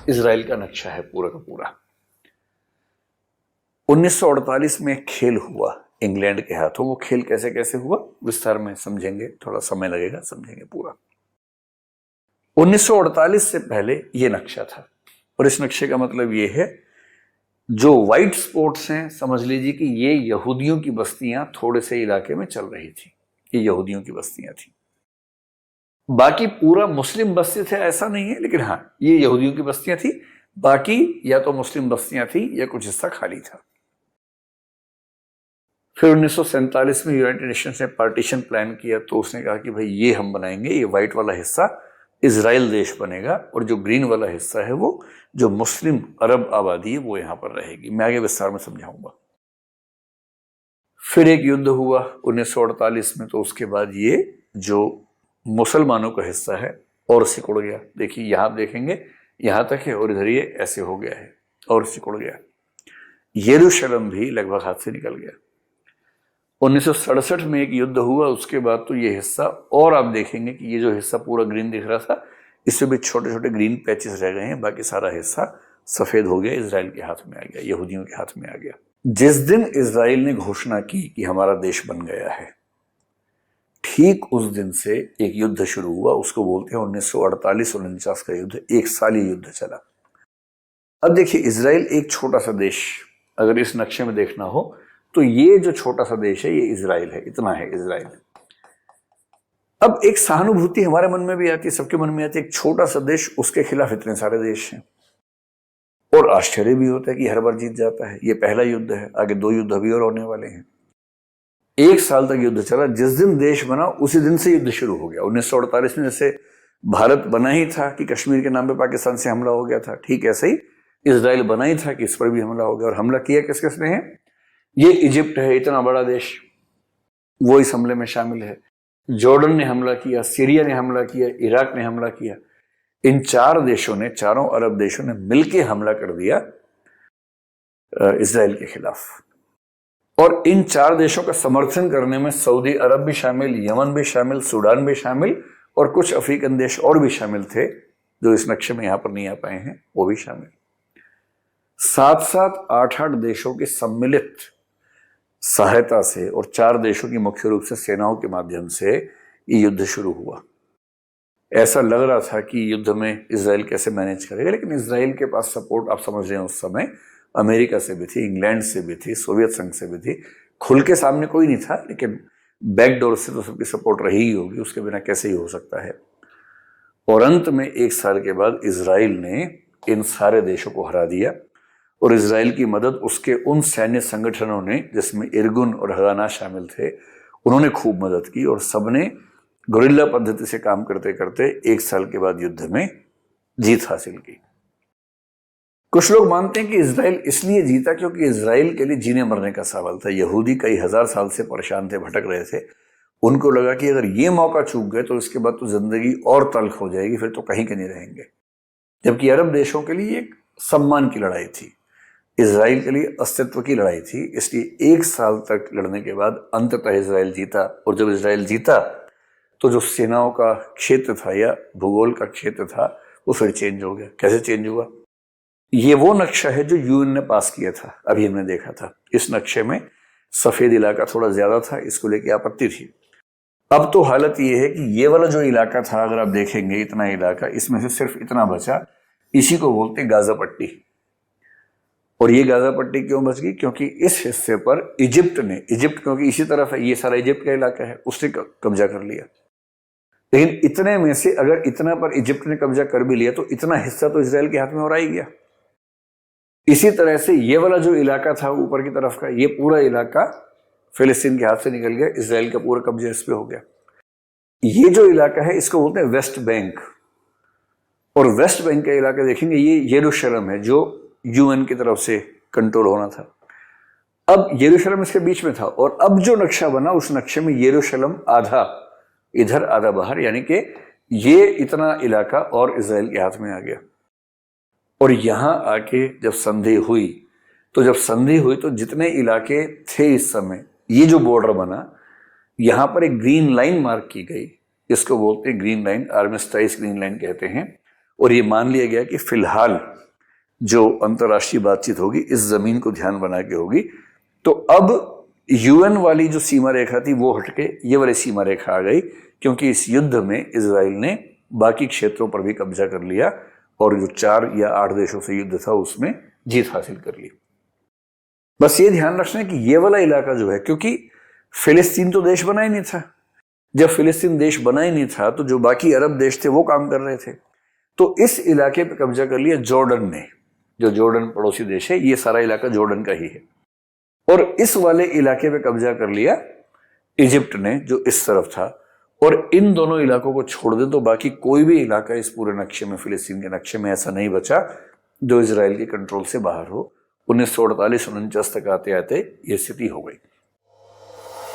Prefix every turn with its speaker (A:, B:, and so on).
A: Israel का नक्शा है पूरा का पूरा। 1948 में एक खेल हुआ इंग्लैंड के हाथों। वो खेल कैसे कैसे हुआ विस्तार में समझेंगे, थोड़ा समय लगेगा, समझेंगे पूरा। 1948 से पहले ये नक्शा था, और इस नक्शे का मतलब ये है, जो व्हाइट स्पॉट्स हैं समझ लीजिए कि ये यहूदियों की बस्तियां थोड़े से इलाके में चल रही थी, ये यहूदियों की बस्तियां थी। बाकी पूरा मुस्लिम बस्ती थे ऐसा नहीं है, लेकिन हाँ ये यहूदियों की बस्तियां थी। बाकी या तो मुस्लिम बस्तियां थी या कुछ हिस्सा खाली था। फिर 1947 में यूनाइटेड नेशंस ने पार्टीशन प्लान किया, तो उसने कहा कि भाई ये हम बनाएंगे, ये व्हाइट वाला हिस्सा इजराइल देश बनेगा, और जो ग्रीन वाला हिस्सा है वो जो मुस्लिम अरब आबादी है वो यहां पर रहेगी। मैं आगे विस्तार में समझाऊंगा। फिर एक युद्ध हुआ 1948 में, तो उसके बाद ये जो मुसलमानों का हिस्सा है और सिकुड़ गया। देखिए यहां देखेंगे यहां तक है, और इधर ये ऐसे हो गया है और सिकुड़ गया। यरूशलेम भी लगभग हाथ से निकल गया। 1967 में एक युद्ध हुआ, उसके बाद तो ये हिस्सा, और आप देखेंगे कि ये जो हिस्सा पूरा ग्रीन दिख रहा था, इसमें भी छोटे छोटे ग्रीन पैचेस रह गए हैं, बाकी सारा हिस्सा सफेद हो गया, इजराइल के हाथ में आ गया, यहूदियों के हाथ में आ गया। जिस दिन इजराइल ने घोषणा की कि हमारा देश बन गया है, ठीक उस दिन से एक युद्ध शुरू हुआ, उसको बोलते हैं 1948-49 का युद्ध। 1 साल ये युद्ध चला। अब देखिए इजराइल एक छोटा सा देश, अगर इस नक्शे में देखना हो तो ये जो छोटा सा देश है ये इजराइल है, इतना है इजराइल। अब एक सहानुभूति हमारे मन में भी आती है, सबके मन में आती है, एक छोटा सा देश, उसके खिलाफ इतने सारे देश हैं, और आश्चर्य भी होता है कि हर बार जीत जाता है। ये पहला युद्ध है, आगे 2 युद्ध अभी और होने वाले हैं। 1 साल तक युद्ध चला। जिस दिन देश बना उसी दिन से युद्ध शुरू हो गया। 1948 में जैसे भारत बना ही था कि कश्मीर के नाम पे पाकिस्तान से हमला हो गया था, ठीक ऐसे ही इजराइल बना ही था कि इस पर भी हमला हो गया। और हमला किया किस किसने है? ये इजिप्ट है, इतना बड़ा देश, वो इस हमले में शामिल है। जॉर्डन ने हमला किया, सीरिया ने हमला किया, इराक ने हमला किया। इन 4 देशों ने, चारों अरब देशों ने मिलकर हमला कर दिया इजराइल के खिलाफ। और इन 4 देशों का समर्थन करने में सऊदी अरब भी शामिल, यमन भी शामिल, सूडान भी शामिल, और कुछ अफ्रीकन देश और भी शामिल थे जो इस नक्शे में यहां पर नहीं आ पाए हैं, वो भी शामिल। 7-7, 8-8 देशों की सम्मिलित सहायता से और 4 देशों की मुख्य रूप से सेनाओं के माध्यम से ये युद्ध शुरू हुआ। ऐसा लग रहा था कि युद्ध में इजराइल कैसे मैनेज करेगा, लेकिन इजराइल के पास सपोर्ट, आप समझ रहे हैं, उस समय अमेरिका से भी थी, इंग्लैंड से भी थी, सोवियत संघ से भी थी। खुल के सामने कोई नहीं था, लेकिन बैकडोर से तो सबकी सपोर्ट रही ही होगी, उसके बिना कैसे ही हो सकता है। और अंत में 1 साल के बाद इजराइल ने इन सारे देशों को हरा दिया, और इजराइल की मदद उसके उन सैन्य संगठनों ने, जिसमें इरगुन और हगाना शामिल थे, उन्होंने खूब मदद की, और सबने गुरिल्ला पद्धति से काम करते करते 1 साल के बाद युद्ध में जीत हासिल की। कुछ लोग मानते हैं कि इजराइल इसलिए जीता क्योंकि इजराइल के लिए जीने मरने का सवाल था। यहूदी कई हजार साल से परेशान थे, भटक रहे थे। उनको लगा कि अगर ये मौका चूक गए तो इसके बाद तो जिंदगी और तल्ख हो जाएगी, फिर तो कहीं के नहीं रहेंगे। जबकि अरब देशों के लिए एक सम्मान की लड़ाई थी, इजराइल के लिए अस्तित्व की लड़ाई थी। इसलिए 1 साल तक लड़ने के बाद अंततः इजराइल जीता। और जब इजराइल जीता तो जो सेनाओं का क्षेत्र था या भूगोल का क्षेत्र था वो फिर चेंज हो गया। कैसे चेंज हुआ? ये वो नक्शा है जो यूएन ने पास किया था, अभी हमने देखा था। इस नक्शे में सफेद इलाका थोड़ा ज्यादा था, इसको लेके आपत्ति थी। अब तो हालत ये है कि ये वाला जो इलाका था, अगर आप देखेंगे इतना इलाका, इसमें से सिर्फ इतना बचा, इसी को बोलते गाजा पट्टी। और ये गाजा पट्टी क्यों बच गई? क्योंकि इस हिस्से पर इजिप्ट क्योंकि इसी तरफ है, ये सारा इजिप्ट का इलाका है, उसने कब्जा कर लिया। लेकिन इतने में से अगर इतना पर इजिप्ट ने कब्जा कर भी लिया तो इतना हिस्सा तो इजराइल के हाथ में और आ ही गया। इसी तरह से ये वाला जो इलाका था ऊपर की तरफ का, ये पूरा इलाका फिलिस्तीन के हाथ से निकल गया, इजराइल का पूरा कब्जा इस पे हो गया। ये जो इलाका है इसको बोलते हैं वेस्ट बैंक। और वेस्ट बैंक का इलाका देखेंगे, ये यरूशलेम है जो यूएन की तरफ से कंट्रोल होना था। अब यरूशलेम इसके बीच में था, और अब जो नक्शा बना उस नक्शे में यरूशलेम आधा इधर आधा बाहर, यानी कि ये इतना इलाका और इजराइल के हाथ में आ गया। और यहां आके जब संधि हुई तो जितने इलाके थे इस समय, ये जो बॉर्डर बना, यहां पर एक ग्रीन लाइन मार्क की गई, इसको बोलते हैं ग्रीन लाइन, आर्मिस्टाइज ग्रीन लाइन कहते हैं। और ये मान लिया गया कि फिलहाल जो अंतर्राष्ट्रीय बातचीत होगी इस जमीन को ध्यान बना के होगी। तो अब यूएन वाली जो सीमा रेखा थी वो हटके ये वाली सीमा रेखा आ गई, क्योंकि इस युद्ध में इजराइल ने बाकी क्षेत्रों पर भी कब्जा कर लिया और जो 4 या 8 देशों से युद्ध था उसमें जीत हासिल कर ली। बस ये ध्यान रखना है कि ये वाला इलाका जो है, क्योंकि फिलिस्तीन तो देश बना ही नहीं था, जब फिलिस्तीन देश बना ही नहीं था तो जो बाकी अरब देश थे वो काम कर रहे थे। तो इस इलाके पे कब्जा कर लिया जॉर्डन ने, जो जॉर्डन पड़ोसी देश है, ये सारा इलाका जॉर्डन का ही है। और इस वाले इलाके पे कब्जा कर लिया इजिप्ट ने जो इस तरफ था। और इन दोनों इलाकों को छोड़ दे तो बाकी कोई भी इलाका इस पूरे नक्शे में, फिलिस्तीन के नक्शे में ऐसा नहीं बचा जो इजराइल के कंट्रोल से बाहर हो। 1948-49 तक आते आते ये स्थिति हो गई।